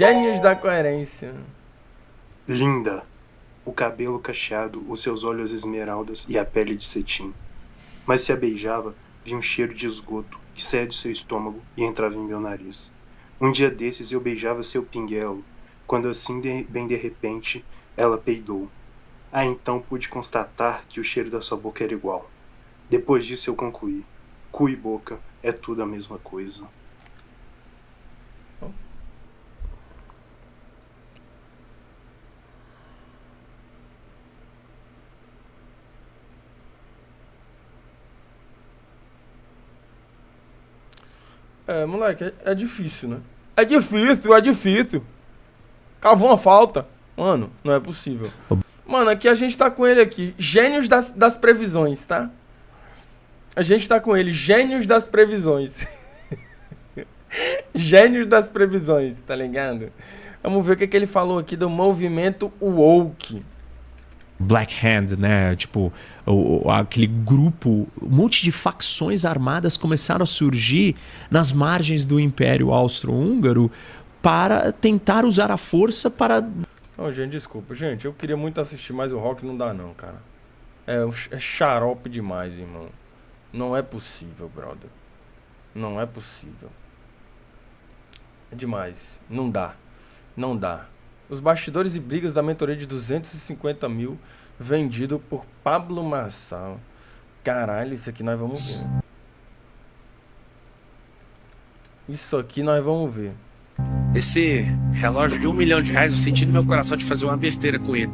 Gênios da coerência. Linda, o cabelo cacheado, os seus olhos esmeraldas e a pele de cetim. Mas se a beijava, vi um cheiro de esgoto que saía de seu estômago e entrava em meu nariz. Um dia desses eu beijava seu pinguelo, quando assim, bem de repente, ela peidou. Então pude constatar que o cheiro da sua boca era igual. Depois disso eu concluí: cu e boca é tudo a mesma coisa. Moleque, é difícil, né? É difícil. Cavou uma falta. Mano, não é possível. Mano, aqui a gente tá com ele aqui. Gênios das previsões, tá? A gente tá com ele. Gênios das previsões. Gênios das previsões, tá ligado? Vamos ver o que ele falou aqui do movimento woke. Black Hand, né? Tipo, aquele grupo, um monte de facções armadas começaram a surgir nas margens do Império Austro-Húngaro para tentar usar a força para... Oh, gente, desculpa. Gente, eu queria muito assistir, mas o rock não dá não, cara. É xarope demais, irmão. Não é possível, brother. Não é possível. É demais. Não dá. Não dá. Os bastidores e brigas da mentoria de 250 mil vendido por Pablo Marçal. Caralho, isso aqui nós vamos ver. Isso aqui nós vamos ver. Esse relógio de R$1 milhão, eu senti no meu coração de fazer uma besteira com ele.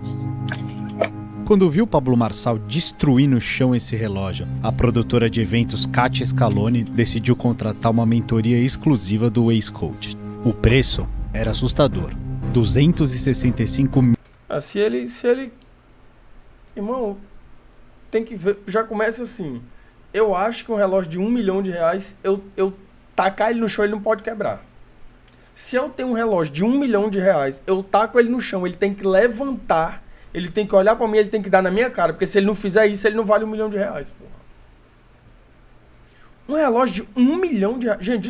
Quando viu Pablo Marçal destruir no chão esse relógio, a produtora de eventos Katia Scaloni decidiu contratar uma mentoria exclusiva do Ace Coach. O preço era assustador. 265 mil. Se ele... Irmão, tem que ver... Já começa assim. Eu acho que um relógio de R$1 milhão, eu tacar ele no chão, ele não pode quebrar. Se eu tenho um relógio de R$1 milhão, eu taco ele no chão, ele tem que levantar, ele tem que olhar pra mim, ele tem que dar na minha cara, porque se ele não fizer isso, ele não vale R$1 milhão, porra. Um relógio de R$1 milhão. Gente,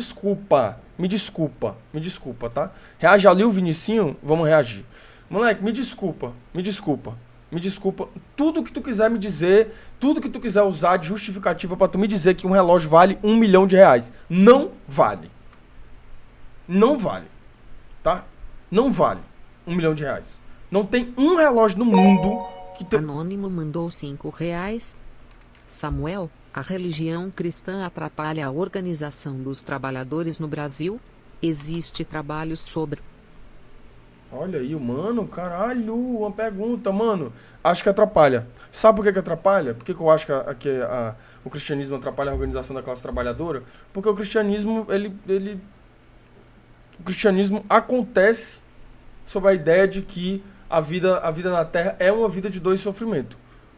me desculpa, tá? Reage ali o Vinicinho, vamos reagir. Moleque, me desculpa. Tudo que tu quiser me dizer, tudo que tu quiser usar de justificativa pra tu me dizer que um relógio vale R$1 milhão. Não vale. Não vale, tá? Não vale R$1 milhão. Não tem um relógio no mundo que... Anônimo mandou R$5. Samuel, a religião cristã atrapalha a organização dos trabalhadores no Brasil? Existe trabalhos sobre... Olha aí, mano, caralho, uma pergunta, mano. Acho que atrapalha. Sabe por que atrapalha? Por que eu acho que o cristianismo atrapalha a organização da classe trabalhadora? Porque o cristianismo, o cristianismo acontece sob a ideia de que a vida na Terra é uma vida de dor e sofrimento,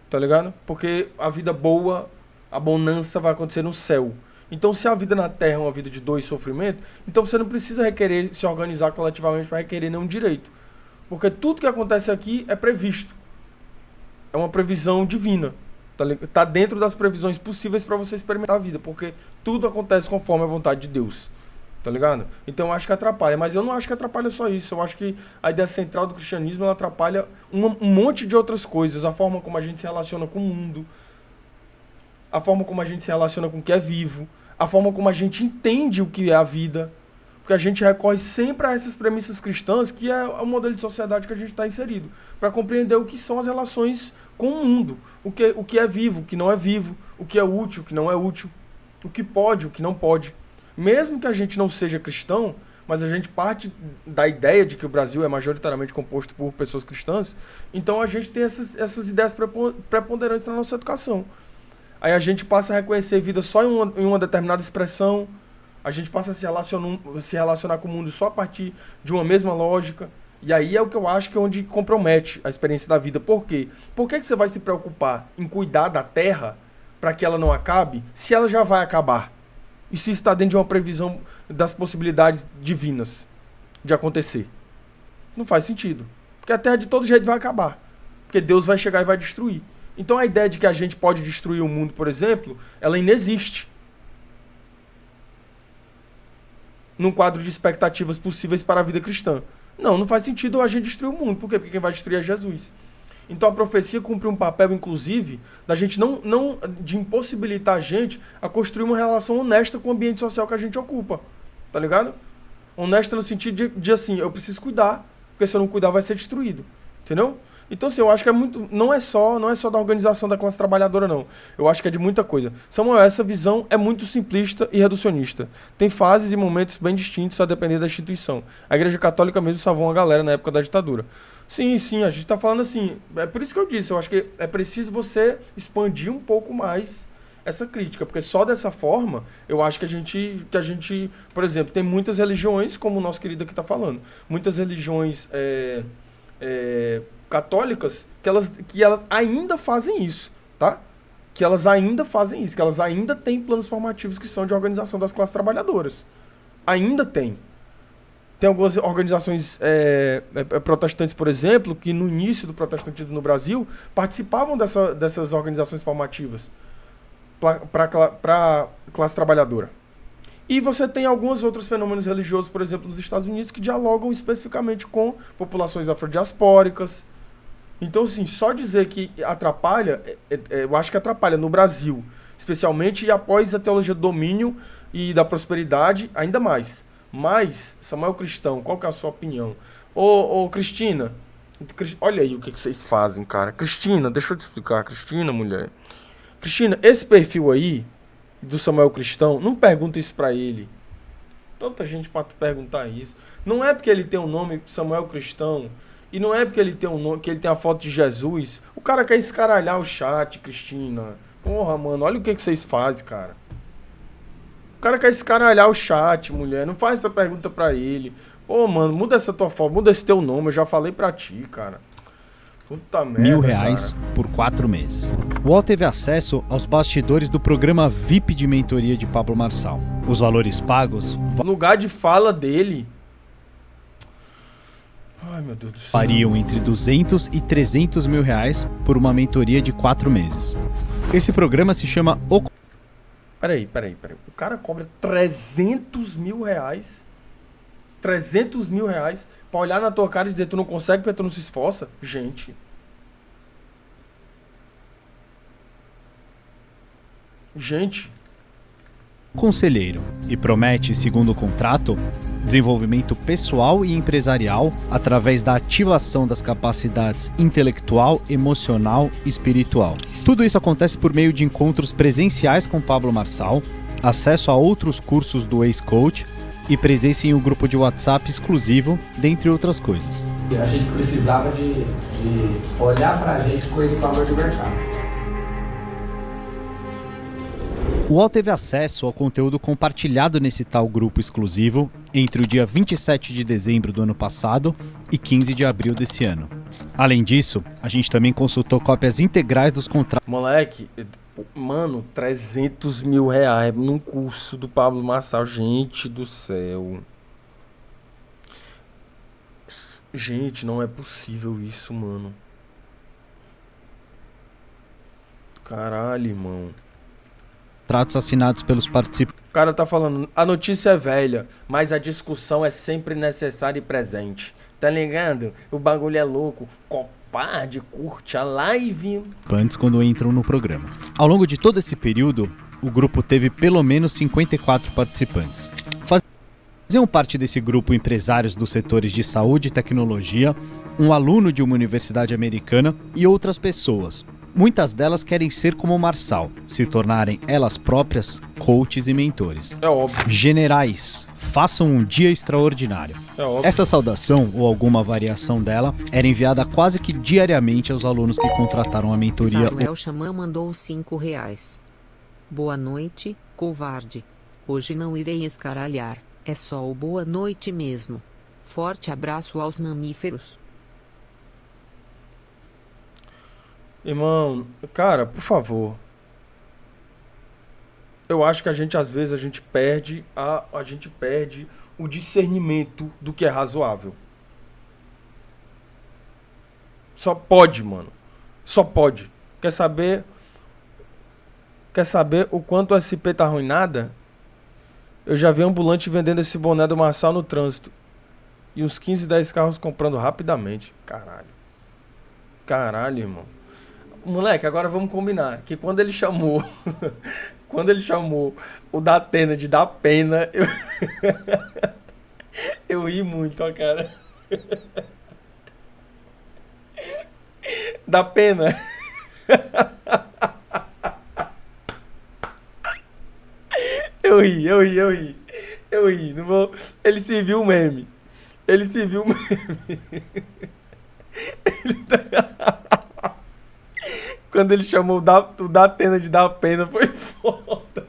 tá ligado? Porque a vida boa, a bonança vai acontecer no céu. Então, se a vida na Terra é uma vida de dor e sofrimento, então você não precisa requerer se organizar coletivamente para requerer nenhum direito. Porque tudo que acontece aqui é previsto. É uma previsão divina. Tá dentro das previsões possíveis para você experimentar a vida. Porque tudo acontece conforme a vontade de Deus. Tá ligado? Então eu acho que atrapalha. Mas eu não acho que atrapalha só isso. Eu acho que a ideia central do cristianismo ela atrapalha um monte de outras coisas. A forma como a gente se relaciona com o mundo. A forma como a gente se relaciona com o que é vivo. A forma como a gente entende o que é a vida. Porque a gente recorre sempre a essas premissas cristãs, que é o modelo de sociedade que a gente está inserido. Para compreender o que são as relações com o mundo. O que é vivo, o que não é vivo. O que é útil, o que não é útil. O que pode, o que não pode. Mesmo que a gente não seja cristão, mas a gente parte da ideia de que o Brasil é majoritariamente composto por pessoas cristãs, então a gente tem essas ideias preponderantes na nossa educação. Aí a gente passa a reconhecer vida só em uma determinada expressão, a gente passa a se relacionar com o mundo só a partir de uma mesma lógica, e aí é o que eu acho que é onde compromete a experiência da vida. Por quê? Por que você vai se preocupar em cuidar da Terra para que ela não acabe, se ela já vai acabar? E se está dentro de uma previsão das possibilidades divinas de acontecer? Não faz sentido. Porque a Terra de todo jeito vai acabar. Porque Deus vai chegar e vai destruir. Então a ideia de que a gente pode destruir o mundo, por exemplo, ela inexiste. Num quadro de expectativas possíveis para a vida cristã. Não faz sentido a gente destruir o mundo. Por quê? Porque quem vai destruir é Jesus. Então a profecia cumpre um papel, inclusive, da gente de impossibilitar a gente a construir uma relação honesta com o ambiente social que a gente ocupa. Tá ligado? Honesta no sentido de assim, eu preciso cuidar, porque se eu não cuidar vai ser destruído. Entendeu? Então, assim, eu acho que é muito. Não é só da organização da classe trabalhadora, não. Eu acho que é de muita coisa. Samuel, essa visão é muito simplista e reducionista. Tem fases e momentos bem distintos a depender da instituição. A Igreja Católica mesmo salvou uma galera na época da ditadura. Sim, a gente tá falando assim. É por isso que eu disse, eu acho que é preciso você expandir um pouco mais essa crítica, porque só dessa forma, eu acho que a gente, por exemplo, tem muitas religiões, como o nosso querido aqui tá falando, muitas religiões católicas que elas ainda fazem isso, tá? Que elas ainda fazem isso, que elas ainda têm planos formativos que são de organização das classes trabalhadoras. Ainda tem. Tem algumas organizações protestantes, por exemplo, que no início do protestantismo no Brasil participavam dessas organizações formativas para a classe trabalhadora. E você tem alguns outros fenômenos religiosos, por exemplo, nos Estados Unidos, que dialogam especificamente com populações afrodiaspóricas. Então, assim, só dizer que atrapalha, eu acho que atrapalha no Brasil, especialmente e após a teologia do domínio e da prosperidade, ainda mais. Mas, Samuel Cristão, qual que é a sua opinião? Ô Cristina, olha aí o que vocês fazem, cara. Cristina, deixa eu te explicar, Cristina, mulher. Cristina, esse perfil aí, do Samuel Cristão, não pergunta isso pra ele. Tanta gente pra tu perguntar isso. Não é porque ele tem o nome Samuel Cristão, e não é porque ele tem que ele tem a foto de Jesus. O cara quer escaralhar o chat, Cristina. Porra, mano, olha o que vocês fazem, cara. O cara quer escaralhar o chat, mulher. Não faz essa pergunta pra ele. Pô, mano, muda essa tua foto, muda esse teu nome. Eu já falei pra ti, cara. Puta merda, R$1.000 cara. por 4 meses. O UOL teve acesso aos bastidores do programa VIP de mentoria de Pablo Marçal. Os valores pagos O lugar de fala dele. Ai, meu Deus do céu. variam entre 200 e 300 mil reais por uma mentoria de 4 meses. Esse programa se chama O... Peraí. O cara cobra 300 mil reais. 300 mil reais pra olhar na tua cara e dizer tu não consegue porque tu não se esforça? Gente. Conselheiro e promete, segundo o contrato, desenvolvimento pessoal e empresarial através da ativação das capacidades intelectual, emocional e espiritual. Tudo isso acontece por meio de encontros presenciais com Pablo Marçal, acesso a outros cursos do ex-coach e presença em um grupo de WhatsApp exclusivo, dentre outras coisas. A gente precisava de olhar para a gente com esse valor de mercado. O UOL teve acesso ao conteúdo compartilhado nesse tal grupo exclusivo entre o dia 27 de dezembro do ano passado e 15 de abril desse ano. Além disso, a gente também consultou cópias integrais dos contratos. Moleque, mano, 300 mil reais num curso do Pablo Marçal. Gente do céu. Gente, não é possível isso, mano. Caralho, irmão. Contratos assinados pelos participantes. O cara tá falando, a notícia é velha, mas a discussão é sempre necessária e presente. Tá ligado? O bagulho é louco. Covarde, curte a live. Quando entram no programa. Ao longo de todo esse período, o grupo teve pelo menos 54 participantes. Faziam parte desse grupo empresários dos setores de saúde e tecnologia, um aluno de uma universidade americana e outras pessoas. Muitas delas querem ser como o Marçal, se tornarem elas próprias coaches e mentores. É óbvio. Generais, façam um dia extraordinário. É óbvio. Essa saudação, ou alguma variação dela, era enviada quase que diariamente aos alunos que contrataram a mentoria. Samuel Xamã mandou R$5. Boa noite, covarde. Hoje não irei escaralhar, é só o boa noite mesmo. Forte abraço aos mamíferos. Irmão, cara, por favor. Eu acho que às vezes a gente perde o discernimento do que é razoável. Só pode, mano. Só pode. Quer saber o quanto o SP tá arruinada? Eu já vi ambulante vendendo esse boné do Marçal no trânsito. E uns 15, 10 carros comprando rapidamente. Caralho. Caralho, irmão. Moleque, agora vamos combinar. Que quando ele chamou... quando ele chamou o Datena de Da Pena, eu ri muito, ó, cara. Da Pena. Eu ri. Não vou... Ele se viu o meme. Quando ele chamou o Datena de Da Pena, foi foda.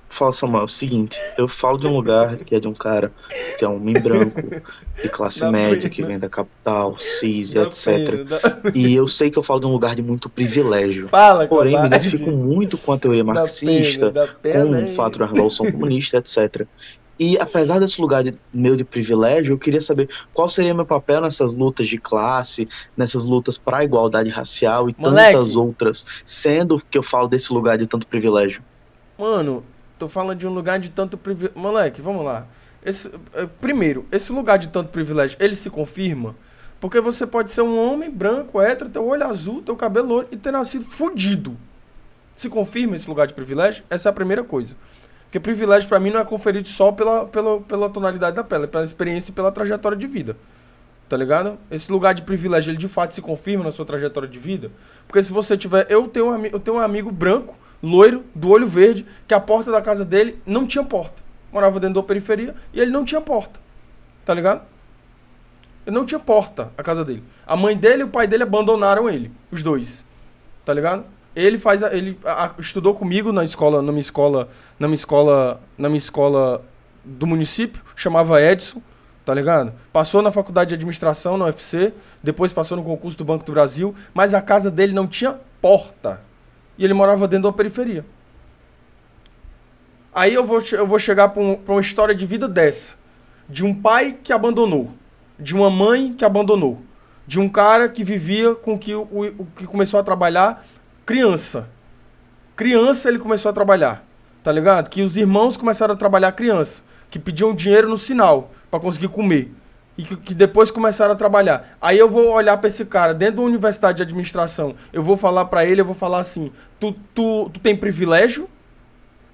Fala, Samuel, é o seguinte, eu falo de um lugar que é de um cara que é um homem branco, de classe Da média, pena. que vem da capital, cis, Da etc. pena, E eu sei que eu falo de um lugar de muito privilégio. Fala, Porém, me covarde. identifico muito com a teoria marxista, Da com pena, o fato da Revolução Comunista, etc. E apesar desse lugar meu de privilégio, eu queria saber qual seria meu papel nessas lutas de classe, nessas lutas para a igualdade racial e Moleque. tantas outras, sendo que eu falo desse lugar de tanto privilégio. Mano, tô falando de um lugar de tanto privilégio. Moleque, vamos lá. Primeiro, esse lugar de tanto privilégio, ele se confirma? Porque você pode ser um homem branco, hétero, ter o olho azul, ter o cabelo loiro e ter nascido fudido. Se confirma esse lugar de privilégio? Essa é a primeira coisa. Porque privilégio pra mim não é conferido só pela tonalidade da pele, é pela experiência e pela trajetória de vida. Tá ligado? Esse lugar de privilégio, ele de fato se confirma na sua trajetória de vida. Porque se você tiver... Eu tenho um amigo branco, loiro, do olho verde, que a porta da casa dele não tinha porta. Morava dentro da periferia e ele não tinha porta. Tá ligado? Ele não tinha porta, a casa dele. A mãe dele e o pai dele abandonaram ele, os dois. Tá ligado? Ele estudou comigo na minha escola do município, chamava Edson, tá ligado? Passou na faculdade de administração na UFC, depois passou no concurso do Banco do Brasil, mas a casa dele não tinha porta. E ele morava dentro da periferia. Aí eu vou chegar pra uma história de vida dessa. De um pai que abandonou. De uma mãe que abandonou. De um cara que vivia com o que começou a trabalhar criança. Criança ele começou a trabalhar. Tá ligado? Que os irmãos começaram a trabalhar criança. Que pediam dinheiro no sinal pra conseguir comer. E que depois começaram a trabalhar. Aí eu vou olhar pra esse cara dentro da universidade de administração. Eu vou falar pra ele, eu vou falar assim: tu tem privilégio?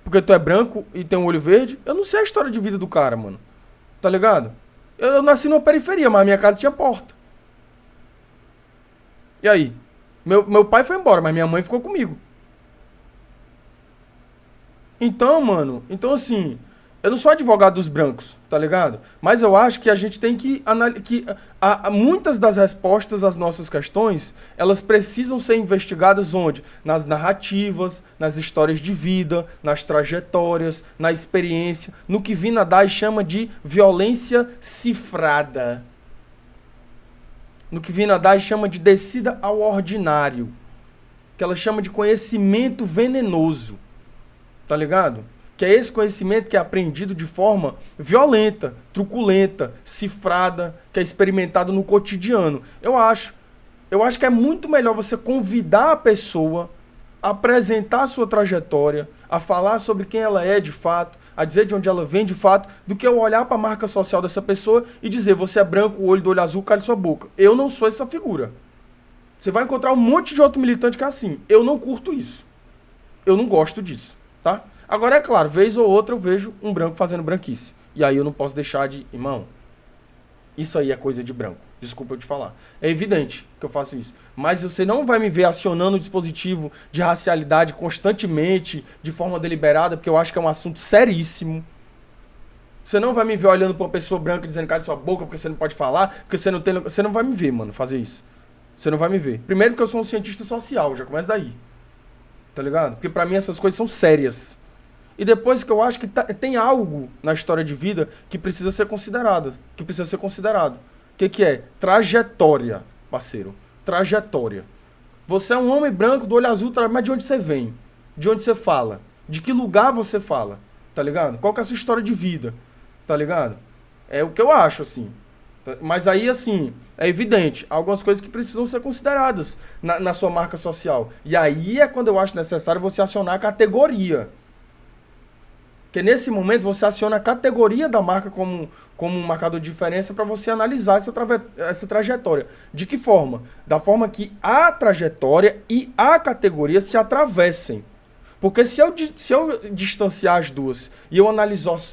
Porque tu é branco e tem um olho verde? Eu não sei a história de vida do cara, mano. Tá ligado? Eu nasci numa periferia, mas a minha casa tinha porta. E aí? Meu pai foi embora, mas minha mãe ficou comigo. Então, mano, assim, eu não sou advogado dos brancos, tá ligado? Mas eu acho que a gente tem que analisar muitas das respostas às nossas questões, elas precisam ser investigadas onde? Nas narrativas, nas histórias de vida, nas trajetórias, na experiência, no que Vina Dai chama de violência cifrada. No que Vina Dai chama de descida ao ordinário. Que ela chama de conhecimento venenoso. Tá ligado? Que é esse conhecimento que é aprendido de forma violenta, truculenta, cifrada, que é experimentado no cotidiano. Eu acho que é muito melhor você convidar a pessoa a apresentar a sua trajetória, a falar sobre quem ela é de fato, a dizer de onde ela vem de fato, do que eu olhar para a marca social dessa pessoa e dizer: você é branco, o olho do olho azul, cale sua boca. Eu não sou essa figura. Você vai encontrar um monte de outro militante que é assim. Eu não curto isso. Eu não gosto disso, tá? Agora, é claro, vez ou outra eu vejo um branco fazendo branquice. E aí eu não posso deixar de... Irmão, isso aí é coisa de branco. Desculpa eu te falar. É evidente que eu faço isso. Mas você não vai me ver acionando o dispositivo de racialidade constantemente, de forma deliberada, porque eu acho que é um assunto seríssimo. Você não vai me ver olhando pra uma pessoa branca dizendo: cala sua boca, porque você não pode falar, porque você não tem... Você não vai me ver, mano, fazer isso. Você não vai me ver. Primeiro porque eu sou um cientista social, já começa daí. Tá ligado? Porque pra mim essas coisas são sérias. E depois que eu acho que tem algo na história de vida que precisa ser considerado. O que é? Trajetória, parceiro. Trajetória. Você é um homem branco do olho azul, mas de onde você vem? De onde você fala? De que lugar você fala? Tá ligado? Qual que é a sua história de vida? Tá ligado? É o que eu acho, assim. Mas aí, assim, é evidente, há algumas coisas que precisam ser consideradas na sua marca social. E aí é quando eu acho necessário você acionar a categoria. Porque nesse momento você aciona a categoria da marca como um marcador de diferença para você analisar essa trajetória. De que forma? Da forma que a trajetória e a categoria se atravessem. Porque se eu distanciar as duas e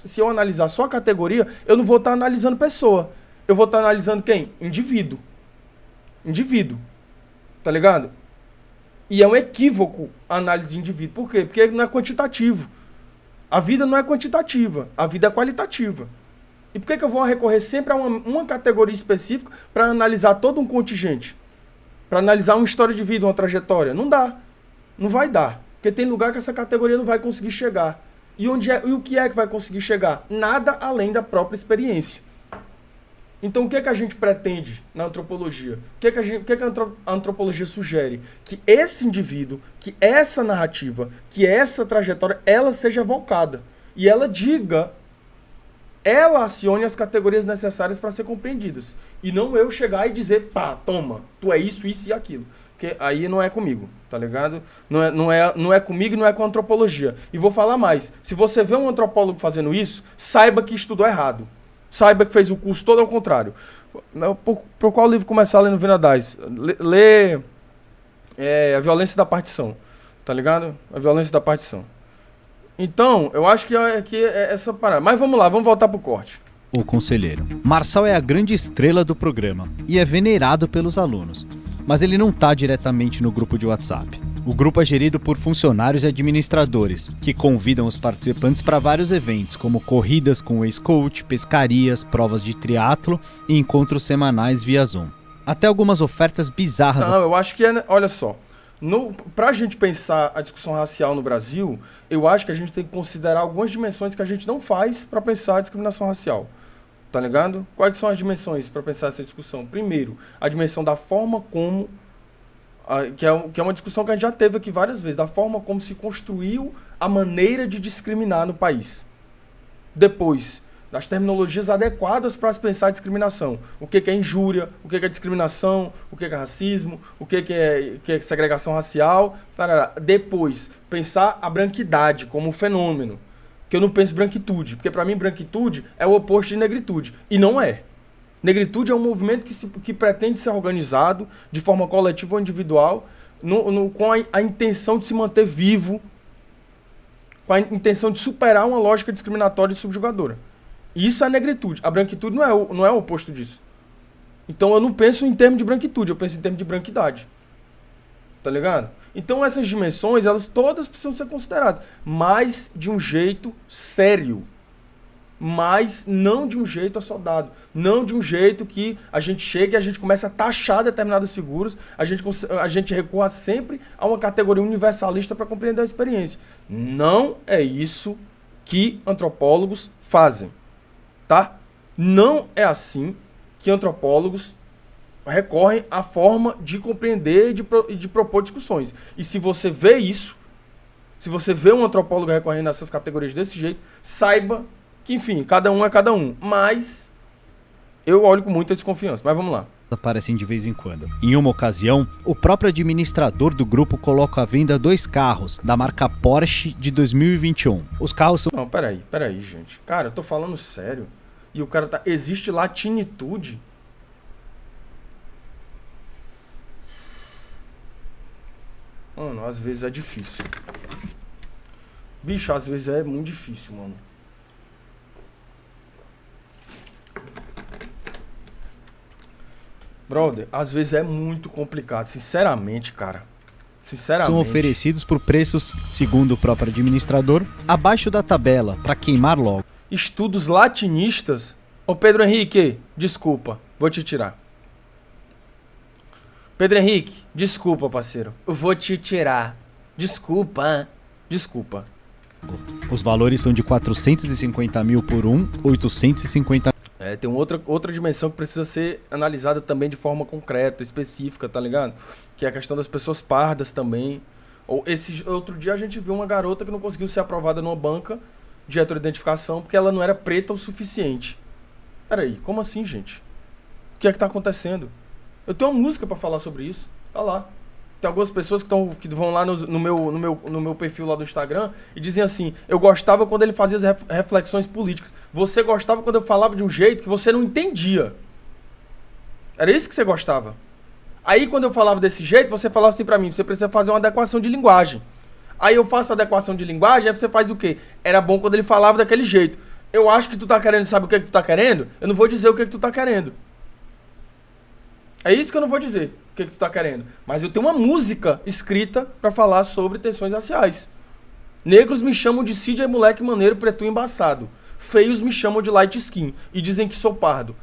se eu analisar só a categoria, eu não vou estar analisando pessoa. Eu vou estar analisando quem? Indivíduo. Indivíduo. Tá ligado? E é um equívoco a análise de indivíduo. Por quê? Porque não é quantitativo. A vida não é quantitativa, a vida é qualitativa. E por que eu vou recorrer sempre a uma categoria específica para analisar todo um contingente? Para analisar uma história de vida, uma trajetória? Não dá. Não vai dar. Porque tem lugar que essa categoria não vai conseguir chegar. E o que é que vai conseguir chegar? Nada além da própria experiência. Então o que é que a gente pretende na antropologia? O que é que a antropologia sugere? Que esse indivíduo, que essa narrativa, que essa trajetória, ela seja evocada. E ela ela acione as categorias necessárias para ser compreendidas. E não eu chegar e dizer, pá, toma, tu é isso, isso e aquilo. Porque aí não é comigo, tá ligado? Não é comigo e não é com a antropologia. E vou falar mais. Se você vê um antropólogo fazendo isso, saiba que estudou errado. Saiba que fez o curso todo ao contrário. Por qual livro começar lendo Vinadais? Lê A Violência da Partição. Tá ligado? A Violência da Partição. Então, eu acho que é essa parada. Mas vamos lá, vamos voltar pro corte. O conselheiro. Marçal é a grande estrela do programa e é venerado pelos alunos. Mas ele não está diretamente no grupo de WhatsApp. O grupo é gerido por funcionários e administradores, que convidam os participantes para vários eventos, como corridas com o ex-coach, pescarias, provas de triatlo e encontros semanais via Zoom. Até algumas ofertas bizarras. Não, eu acho que olha só. Pra gente pensar a discussão racial no Brasil, eu acho que a gente tem que considerar algumas dimensões que a gente não faz para pensar a discriminação racial. Tá ligado? Quais são as dimensões para pensar essa discussão? Primeiro, a dimensão da forma como... Que é uma discussão que a gente já teve aqui várias vezes, da forma como se construiu a maneira de discriminar no país. Depois, das terminologias adequadas para se pensar a discriminação. O que é injúria, o que é discriminação, o que é racismo, o que é segregação racial. Depois, pensar a branquidade como um fenômeno. Que eu não penso branquitude, porque para mim branquitude é o oposto de negritude. E não é. Negritude é um movimento que pretende ser organizado de forma coletiva ou individual, com a intenção de se manter vivo, com a intenção de superar uma lógica discriminatória e subjugadora. Isso é negritude. A branquitude não é o oposto disso. Então eu não penso em termos de branquitude, eu penso em termos de branquidade. Tá ligado? Então essas dimensões, elas todas precisam ser consideradas, mas de um jeito sério. Mas não de um jeito assodado, não de um jeito que a gente chega e a gente começa a taxar determinadas figuras, a gente recua sempre a uma categoria universalista para compreender a experiência. Não é isso que antropólogos fazem, tá? Não é assim que antropólogos recorrem à forma de compreender e de propor discussões. E se você vê isso, se você vê um antropólogo recorrendo a essas categorias desse jeito, saiba que, enfim, cada um é cada um. Mas eu olho com muita desconfiança. Mas vamos lá. Aparecem de vez em quando. Em uma ocasião, o próprio administrador do grupo coloca à venda 2 carros da marca Porsche de 2021. Os carros são... Não, peraí, gente. Cara, eu tô falando sério. E o cara tá... Existe latinitude? Mano, às vezes é difícil. Bicho, às vezes é muito difícil, mano. Brother, às vezes é muito complicado, sinceramente, cara. Sinceramente. São oferecidos por preços, segundo o próprio administrador, abaixo da tabela, para queimar logo. Estudos latinistas? Ô Pedro Henrique, desculpa, vou te tirar. Pedro Henrique, desculpa, parceiro. Eu vou te tirar. Desculpa. Os valores são de 450 mil por um, 850 mil. Tem outra dimensão que precisa ser analisada também de forma concreta, específica, tá ligado? Que é a questão das pessoas pardas também. Outro dia a gente viu uma garota que não conseguiu ser aprovada numa banca de heteroidentificação porque ela não era preta o suficiente. Peraí, como assim, gente? O que é que tá acontecendo? Eu tenho uma música pra falar sobre isso. Tá lá. Tem algumas pessoas que vão lá no meu perfil lá do Instagram e dizem assim, eu gostava quando ele fazia as reflexões políticas. Você gostava quando eu falava de um jeito que você não entendia. Era isso que você gostava. Aí quando eu falava desse jeito, você falava assim pra mim, você precisa fazer uma adequação de linguagem. Aí eu faço a adequação de linguagem, aí você faz o quê? Era bom quando ele falava daquele jeito. Eu acho que tu tá querendo, sabe o que é que tu tá querendo? Eu não vou dizer o que é que tu tá querendo. É isso que eu não vou dizer, o que é que tu tá querendo. Mas eu tenho uma música escrita pra falar sobre tensões raciais. Negros me chamam de CJ moleque maneiro, preto embaçado. Feios me chamam de light skin e dizem que sou pardo.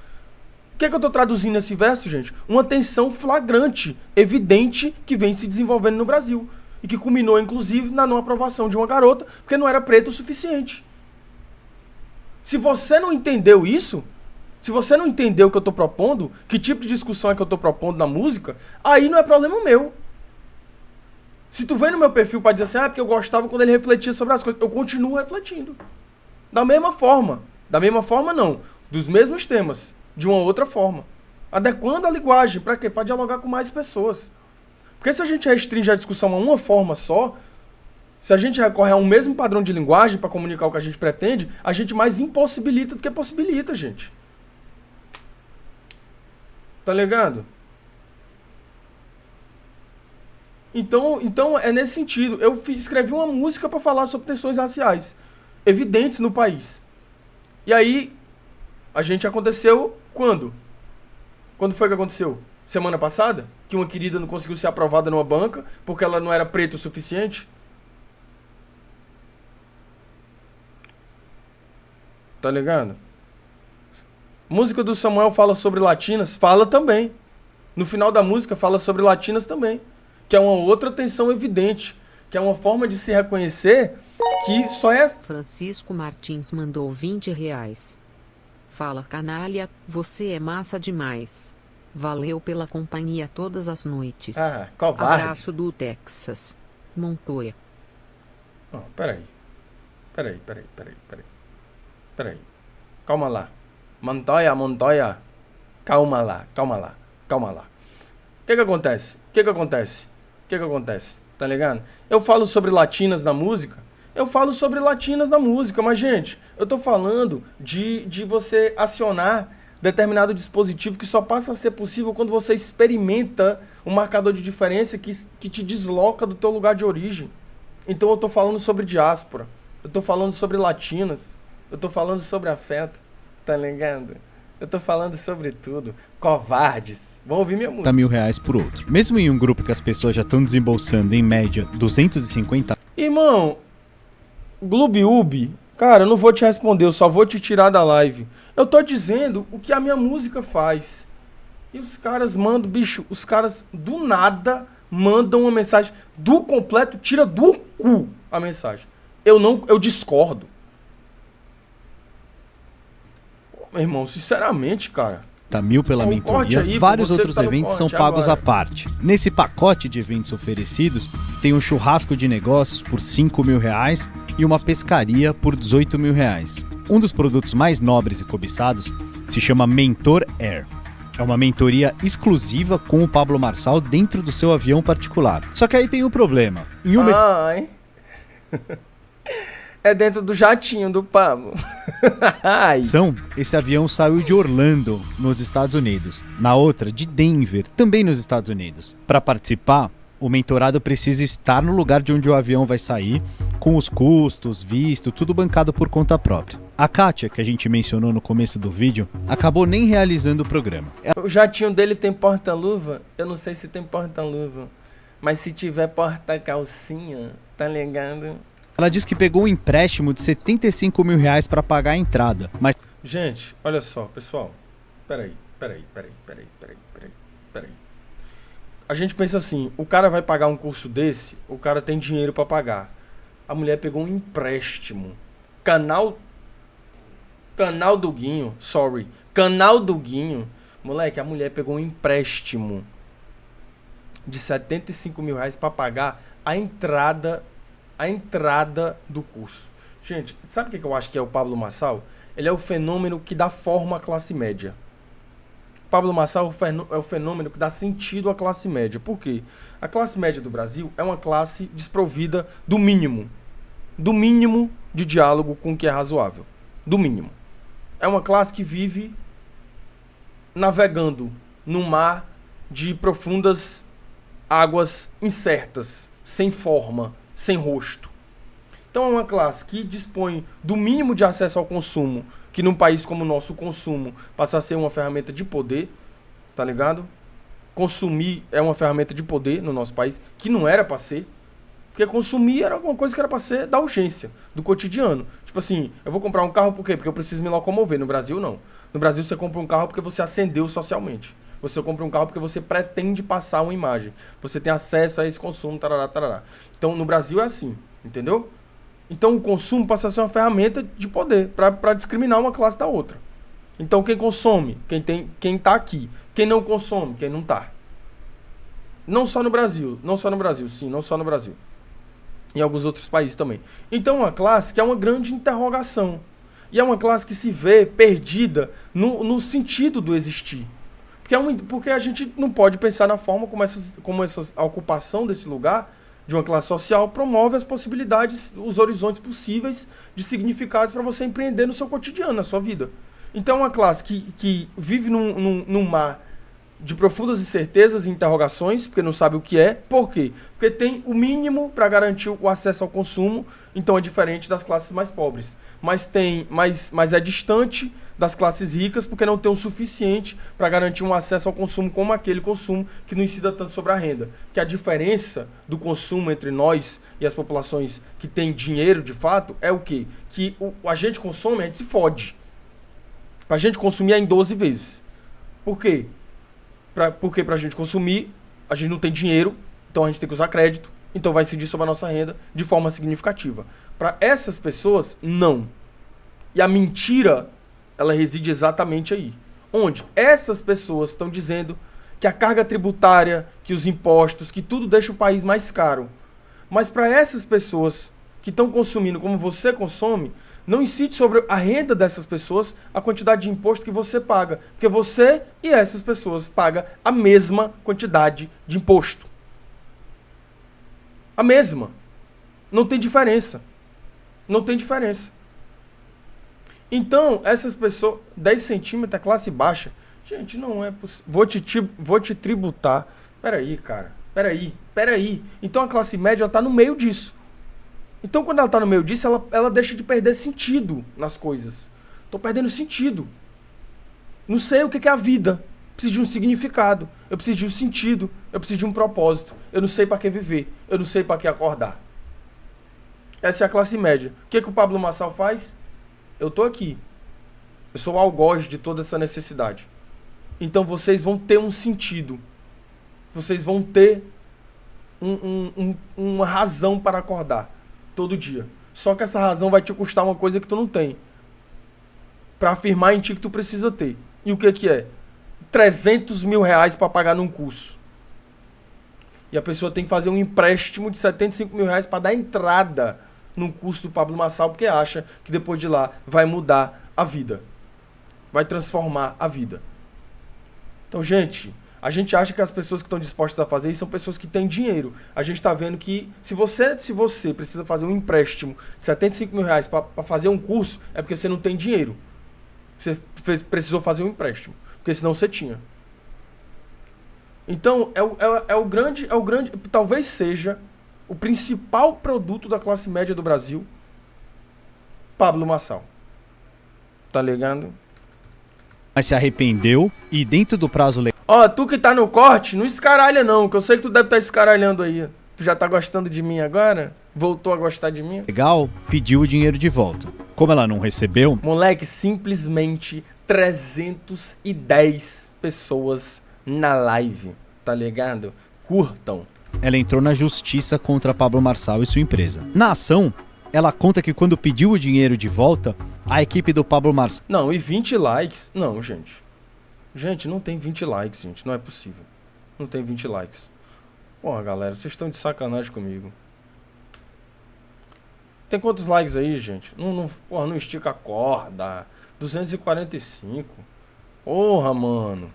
O que é que eu tô traduzindo nesse verso, gente? Uma tensão flagrante, evidente, que vem se desenvolvendo no Brasil. E que culminou, inclusive, na não aprovação de uma garota, porque não era preta o suficiente. Se você não entendeu isso, se você não entendeu o que eu tô propondo, que tipo de discussão é que eu tô propondo na música, aí não é problema meu. Se tu vem no meu perfil pra dizer assim, porque eu gostava quando ele refletia sobre as coisas, eu continuo refletindo. Da mesma forma. Da mesma forma, não. Dos mesmos temas. De uma outra forma. Adequando a linguagem. Pra quê? Pra dialogar com mais pessoas. Porque se a gente restringe a discussão a uma forma só, se a gente recorre a um mesmo padrão de linguagem para comunicar o que a gente pretende, a gente mais impossibilita do que possibilita, gente. Tá ligado? Então é nesse sentido. Eu escrevi uma música para falar sobre tensões raciais evidentes no país. E aí, a gente aconteceu quando? Quando foi que aconteceu? Semana passada? Que uma querida não conseguiu ser aprovada numa banca porque ela não era preta o suficiente? Tá ligado? Música do Samuel fala sobre latinas? Fala também. No final da música fala sobre latinas também. Que é uma outra tensão evidente. Que é uma forma de se reconhecer que só é... Francisco Martins mandou R$20. Fala canalha, você é massa demais. Valeu pela companhia todas as noites. Ah, covarde. Abraço do Texas. Montoya. Oh, peraí. Calma lá. Montoya. Calma lá. O que acontece? Tá ligado? Eu falo sobre latinas na música. Mas, gente, eu tô falando de você acionar determinado dispositivo que só passa a ser possível quando você experimenta um marcador de diferença que te desloca do teu lugar de origem. Então eu tô falando sobre diáspora, eu tô falando sobre latinas, eu tô falando sobre afeto, tá ligado? Eu tô falando sobre tudo. Covardes. Vão ouvir minha música. Tá R$1.000 por outro. Mesmo em um grupo que as pessoas já estão desembolsando, em média, 250... Irmão, Gloob, cara, eu não vou te responder, eu só vou te tirar da live. Eu tô dizendo o que a minha música faz. E os caras mandam, bicho, os caras do nada mandam uma mensagem do completo, tira do cu a mensagem. Eu discordo. Pô, meu irmão, sinceramente, cara. Tá R$1.000 pela mentoria, aí, vários você outros tá no eventos são corte pagos agora. à parte. Nesse pacote de eventos oferecidos, tem um churrasco de negócios por R$5.000 e uma pescaria por R$18.000. Um dos produtos mais nobres e cobiçados se chama Mentor Air. É uma mentoria exclusiva com o Pablo Marçal dentro do seu avião particular. Só que aí tem um problema. Em uma Ai. É dentro do jatinho do Pablo. Ai. edição, esse avião saiu de Orlando, nos Estados Unidos. Na outra, de Denver, também nos Estados Unidos. Para participar, o mentorado precisa estar no lugar de onde o avião vai sair, com os custos, visto, tudo bancado por conta própria. A Kátia, que a gente mencionou no começo do vídeo, acabou nem realizando o programa. O jatinho dele tem porta-luva? Eu não sei se tem porta-luva. Mas se tiver porta-calcinha, tá ligado? Ela disse que pegou um empréstimo de R$75.000 para pagar a entrada, mas... Gente, olha só, pessoal. Peraí. A gente pensa assim, o cara vai pagar um curso desse, o cara tem dinheiro pra pagar. A mulher pegou um empréstimo. Canal do Guinho. Moleque, a mulher pegou um empréstimo de R$75.000 pra pagar a entrada do curso. Gente, sabe o que eu acho que é o Pablo Marçal? Ele é o fenômeno que dá forma à classe média. Pablo Marçal é o fenômeno que dá sentido à classe média. Por quê? A classe média do Brasil é uma classe desprovida do mínimo de diálogo com o que é razoável. Do mínimo. É uma classe que vive navegando num mar de profundas águas incertas, sem forma, sem rosto. Então é uma classe que dispõe do mínimo de acesso ao consumo, que num país como o nosso, o consumo passa a ser uma ferramenta de poder, tá ligado? Consumir é uma ferramenta de poder no nosso país, que não era pra ser, porque consumir era alguma coisa que era pra ser da urgência, do cotidiano. Tipo assim, eu vou comprar um carro por quê? Porque eu preciso me locomover. No Brasil, não. No Brasil, você compra um carro porque você ascendeu socialmente. Você compra um carro porque você pretende passar uma imagem. Você tem acesso a esse consumo, tarará, tarará. Então, no Brasil é assim, entendeu? Então, o consumo passa a ser uma ferramenta de poder para discriminar uma classe da outra. Então, quem consome, quem tá aqui. Quem não consome, quem não tá. Não só no Brasil, não só no Brasil. Em alguns outros países também. Então, é uma classe que é uma grande interrogação. E é uma classe que se vê perdida no sentido do existir. Porque a gente não pode pensar na forma como a ocupação desse lugar, de uma classe social, promove as possibilidades, os horizontes possíveis de significados para você empreender no seu cotidiano, na sua vida. Então é uma classe que vive num mar de profundas incertezas e interrogações, porque não sabe o que é. Por quê? Porque tem o mínimo para garantir o acesso ao consumo, então é diferente das classes mais pobres. Mas é distante das classes ricas, porque não tem o suficiente para garantir um acesso ao consumo como aquele consumo que não incida tanto sobre a renda. Que a diferença do consumo entre nós e as populações que têm dinheiro de fato é o quê? Que a gente consome, a gente se fode. Pra gente consumir é em 12 vezes. Por quê? Porque pra gente consumir, a gente não tem dinheiro, então a gente tem que usar crédito, então vai incidir sobre a nossa renda de forma significativa. Para essas pessoas, não. E a mentira, ela reside exatamente aí. Onde essas pessoas estão dizendo que a carga tributária, que os impostos, que tudo deixa o país mais caro. Mas para essas pessoas que estão consumindo como você consome, não incide sobre a renda dessas pessoas a quantidade de imposto que você paga. Porque você e essas pessoas pagam a mesma quantidade de imposto. A mesma. Não tem diferença. Não tem diferença. Então, essas pessoas... 10 centímetros é classe baixa. Gente, não é possível. Vou te tributar. Peraí, cara. Peraí. Então, a classe média está no meio disso. Então, quando ela está no meio disso, ela deixa de perder sentido nas coisas. Estou perdendo sentido. Não sei o que é a vida. Preciso de um significado. Eu preciso de um sentido. Eu preciso de um propósito. Eu não sei para que viver. Eu não sei para que acordar. Essa é a classe média. O que o Pablo Marçal faz? Eu estou aqui. Eu sou o algoz de toda essa necessidade. Então, vocês vão ter um sentido. Vocês vão ter uma razão para acordar. Todo dia. Só que essa razão vai te custar uma coisa que tu não tem. Pra afirmar em ti que tu precisa ter. E o que é? 300 mil reais pra pagar num curso. E a pessoa tem que fazer um empréstimo de 75 mil reais pra dar entrada num curso do Pablo Marçal, porque acha que depois de lá vai mudar a vida. Vai transformar a vida. Então, gente... A gente acha que as pessoas que estão dispostas a fazer isso são pessoas que têm dinheiro. A gente está vendo que se você precisa fazer um empréstimo de 75 mil reais para fazer um curso, é porque você não tem dinheiro. Você precisou fazer um empréstimo, porque senão você tinha. Então, é o grande, talvez seja o principal produto da classe média do Brasil, Pablo Marçal. Tá ligado? Mas se arrependeu e dentro do prazo legal. Ó, tu que tá no corte, não escaralha não, que eu sei que tu deve estar escaralhando aí. Tu já tá gostando de mim agora? Voltou a gostar de mim? Legal, pediu o dinheiro de volta. Como ela não recebeu... Moleque, simplesmente 310 pessoas na live, tá ligado? Curtam. Ela entrou na justiça contra Pablo Marçal e sua empresa. Na ação, ela conta que quando pediu o dinheiro de volta, a equipe do Pablo Marçal... Não, e 20 likes... Não, gente. Gente, não tem 20 likes, gente. Não é possível. Não tem 20 likes. Porra, galera, vocês estão de sacanagem comigo. Tem quantos likes aí, gente? Porra, não estica a corda. 245. Porra, mano.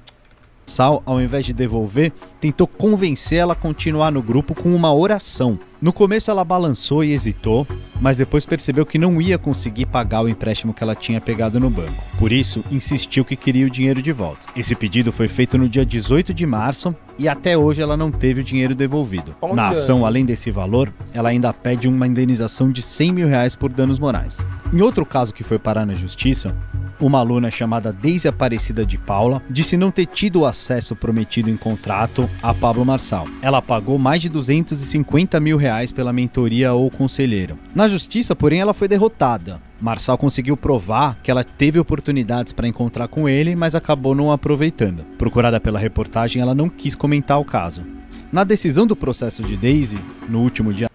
Sal, ao invés de devolver, tentou convencer ela a continuar no grupo com uma oração. No começo ela balançou e hesitou, mas depois percebeu que não ia conseguir pagar o empréstimo que ela tinha pegado no banco. Por isso, insistiu que queria o dinheiro de volta. Esse pedido foi feito no dia 18 de março e até hoje ela não teve o dinheiro devolvido. Na ação, além desse valor, ela ainda pede uma indenização de R$100 mil por danos morais. Em outro caso que foi parar na justiça, uma aluna chamada Deise Aparecida de Paula disse não ter tido o acesso prometido em contrato a Pablo Marçal. Ela pagou mais de R$250 mil pela mentoria ou conselheiro. Na justiça, porém, ela foi derrotada. Marçal conseguiu provar que ela teve oportunidades para encontrar com ele, mas acabou não aproveitando. Procurada pela reportagem, ela não quis comentar o caso. Na decisão do processo de Deise, no último dia...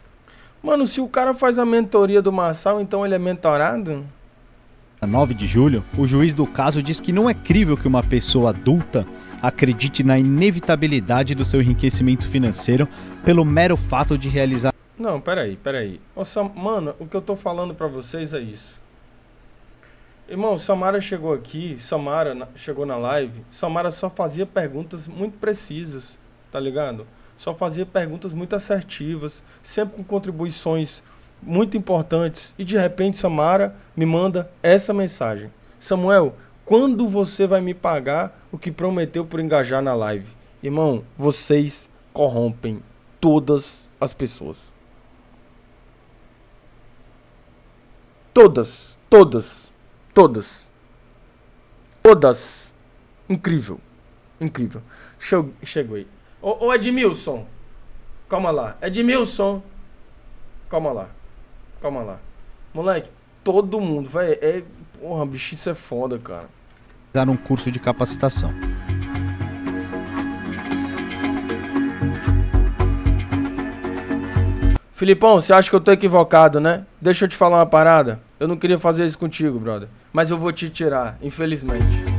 Mano, se o cara faz a mentoria do Marçal, então ele é mentorado? 9 de julho, o juiz do caso diz que não é crível que uma pessoa adulta acredite na inevitabilidade do seu enriquecimento financeiro pelo mero fato de realizar... Não, peraí. Mano, o que eu tô falando pra vocês é isso. Irmão, Samara chegou aqui, chegou na live, Samara só fazia perguntas muito precisas, tá ligado? Só fazia perguntas muito assertivas, sempre com contribuições muito importantes. E de repente Samara me manda essa mensagem: Samuel, quando você vai me pagar o que prometeu por engajar na live? Irmão, vocês corrompem todas as pessoas. Todas. Incrível. Chegou aí. Ô Edmilson, calma lá. Edmilson, calma lá. Moleque, todo mundo, velho, porra, bicho, isso é foda, cara. Dar um curso de capacitação. Filipão, você acha que eu tô equivocado, né? Deixa eu te falar uma parada. Eu não queria fazer isso contigo, brother. Mas eu vou te tirar, infelizmente.